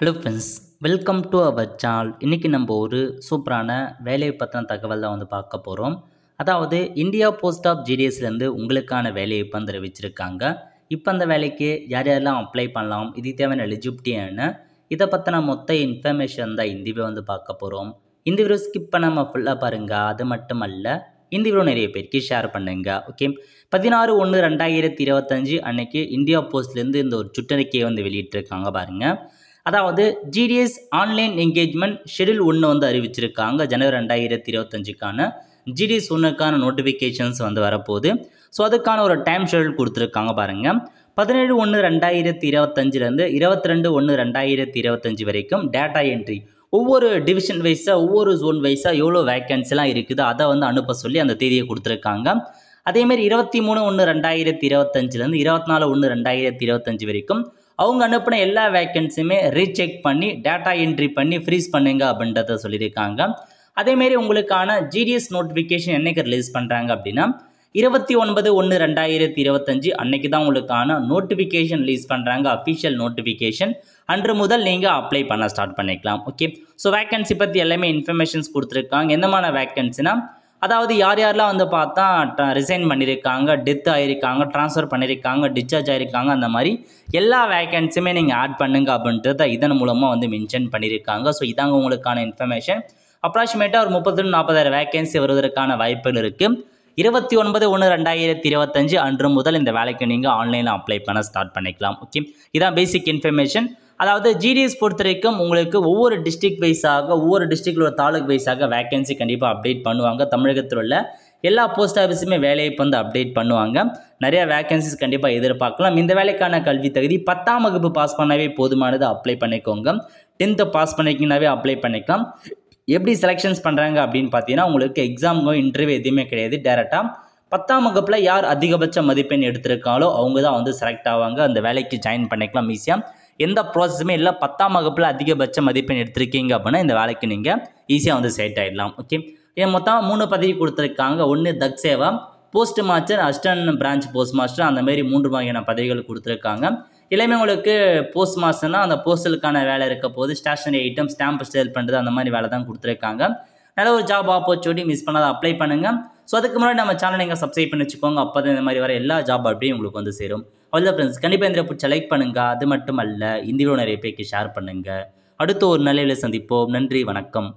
Hello friends, welcome to our channel. இன்றைக்கி நம்ம ஒரு சூப்பரான வேலையை பற்றின தகவல் தான் பார்க்க போகிறோம். அதாவது இந்தியா போஸ்ட் ஆஃப் ஜிடிஎஸ்லேருந்து உங்களுக்கான வேலையை இப்போ அறிவிச்சிருக்காங்க. இப்போ அந்த வேலைக்கு யார் யாரெல்லாம் அப்ளை பண்ணலாம், இதுக்கு தேவையான எலிஜிபிலிட்டி என்ன, இதை பற்றின மொத்த இன்ஃபர்மேஷன் தான் இந்த வீடியோ பார்க்க போகிறோம். இந்த வீடியோ ஸ்கிப் பண்ணாமல் ஃபுல்லாக பாருங்கள். அது மட்டும் அல்ல, இந்த வீடியோ நிறைய பேருக்கு ஷேர் பண்ணுங்க. ஓகே, 16/1/2025 அன்னைக்கு இந்தியா போஸ்ட்லேருந்து இந்த ஒரு சுற்றறிக்கையை வெளியிட்டிருக்காங்க பாருங்கள். அதாவது ஜிடிஎஸ் ஆன்லைன் என்கேஜ்மெண்ட் ஷெடியூல் 1 அறிவிச்சிருக்காங்க. ஜனவரி 2025க்கான ஜிடிஎஸ் 1க்கான நோட்டிஃபிகேஷன்ஸ் வரப்போகுது. ஸோ அதுக்கான ஒரு டைம் ஷெடியூல் கொடுத்துருக்காங்க பாருங்கள். 17/1/2025லேருந்து 22/1/2025 வரைக்கும் டேட்டா என்ட்ரி ஒவ்வொரு டிவிஷன் வைஸாக ஒவ்வொரு ஜோன் வைஸாக எவ்வளோ வேக்கன்சிலாம் இருக்குது அதை அனுப்ப சொல்லி அந்த தேதியை கொடுத்துருக்காங்க. அதேமாதிரி 23/1/2025லேருந்து 24/1/2025 வரைக்கும் அவங்க அனுப்பின எல்லா வேக்கன்சியுமே ரீசெக் பண்ணி டேட்டா என்ட்ரி பண்ணி ஃப்ரீஸ் பண்ணுங்க அப்படின்றத சொல்லியிருக்காங்க. அதேமாரி உங்களுக்கான ஜிடிஎஸ் நோட்டிஃபிகேஷன் என்னைக்கு ரிலீஸ் பண்ணுறாங்க அப்படின்னா 29/1/2025 அன்னைக்கு தான் உங்களுக்கான நோட்டிஃபிகேஷன் ரிலீஸ் பண்ணுறாங்க. அஃபிஷியல் நோட்டிஃபிகேஷன் அன்று முதல் நீங்கள் அப்ளை பண்ண ஸ்டார்ட் பண்ணிக்கலாம். ஓகே, ஸோ வேக்கன்சி பற்றி எல்லாமே இன்ஃபர்மேஷன்ஸ் கொடுத்துருக்காங்க. எந்தமான வேக்கன்சினா, அதாவது யார் யாரெல்லாம் பார்த்தா ரிசைன் பண்ணியிருக்காங்க, டெத் ஆகிருக்காங்க, ட்ரான்ஸ்ஃபர் பண்ணியிருக்காங்க, டிஸ்சார்ஜ் ஆகிருக்காங்க, அந்த மாதிரி எல்லா வேக்கன்சியுமே நீங்கள் ஆட் பண்ணுங்க அப்படின்றத இதன் மூலமாக மென்ஷன் பண்ணியிருக்காங்க. ஸோ இதாங்க உங்களுக்கான இன்ஃபர்மேஷன். அப்ராக்சிமேட்டாக ஒரு 30,000-40,000 வேக்கன்சி வருவதற்கான வாய்ப்புகள் இருக்குது. 29/1/2025 அன்று முதல் இந்த வேலைக்கு நீங்கள் ஆன்லைனில் அப்ளை பண்ண ஸ்டார்ட் பண்ணிக்கலாம். ஓகே, இதான் பேசிக் இன்ஃபர்மேஷன். அதாவது ஜிடிஎஸ் பொறுத்த வரைக்கும் உங்களுக்கு ஒவ்வொரு டிஸ்ட்ரிக்ட் வைஸாக ஒவ்வொரு டிஸ்ட்ரிக்டில் உள்ள தாலுக் வைஸாக வேக்கன்சி கண்டிப்பாக அப்டேட் பண்ணுவாங்க. தமிழகத்தில் உள்ள எல்லா போஸ்ட் ஆஃபீஸுமே வேலையை அப்டேட் பண்ணுவாங்க. நிறைய வேக்கன்சிஸ் கண்டிப்பாக எதிர்பார்க்கலாம். இந்த வேலைக்கான கல்வி தகுதி 10ஆம் வகுப்பு பாஸ் பண்ணவே போதுமானது, அப்ளை பண்ணிக்கோங்க. 10th பாஸ் பண்ணிக்கினாவே அப்ளை பண்ணிக்கலாம். எப்படி செலெக்ஷன்ஸ் பண்ணுறாங்க அப்படின்னு பார்த்தீங்கன்னா, உங்களுக்கு எக்ஸாமுங்கோ இன்டர்வியூ எதுவுமே கிடையாது. டேரெக்டாக 10ஆம் வகுப்பில் யார் அதிகபட்ச மதிப்பெண் எடுத்திருக்காங்களோ அவங்க தான் செலக்ட் ஆவாங்க. அந்த வேலைக்கு ஜாயின் பண்ணிக்கலாம் ஈஸியாக. எந்த ப்ராசஸுமே இல்லை. 10ஆம் வகுப்பில் அதிகபட்ச மதிப்பெண் எடுத்திருக்கீங்க அப்படின்னா இந்த வேலைக்கு நீங்கள் ஈஸியாக செலக்ட் ஆகிடலாம். ஓகே, ஏன் மொத்தம் 3 பதவி கொடுத்துருக்காங்க. ஒன்று தக் Seva, post master, assistant branch post master, அந்த மாதிரி 3 வகையான பதவிகள் கொடுத்துருக்காங்க. எல்லாமே உங்களுக்கு போஸ்ட் மாஸ்டர்னால் அந்த போஸ்டலுக்கான வேலை இருக்க போது, ஸ்டேஷனரி ஐட்டம், ஸ்டாம்ப் சேல் பண்ணுறது, அந்த மாதிரி வேலை தான் கொடுத்துருக்காங்க. நல்ல ஒரு ஜாப் ஆப்பர்ச்சுனிட்டி, மிஸ் பண்ணாத அப்ளை பண்ணுங்கள். ஸோ அதுக்கு முன்னாடி நம்ம சேனல் நீங்கள் சப்ஸ்கிரைப் பண்ணி வச்சுக்கோங்க. அப்போ தான் இந்த மாதிரி வர எல்லா ஜாப் அப்படியும் உங்களுக்கு சேரும். அவ்வளோ ஃப்ரெண்ட்ஸ், கண்டிப்பாக இந்த பிடிச்ச லைக் பண்ணுங்கள். அது மட்டும் அல்ல, இந்த வீடியோ நிறைய பேருக்கு ஷேர் பண்ணுங்கள். அடுத்த ஒரு நல்ல சந்திப்போம். நன்றி, வணக்கம்.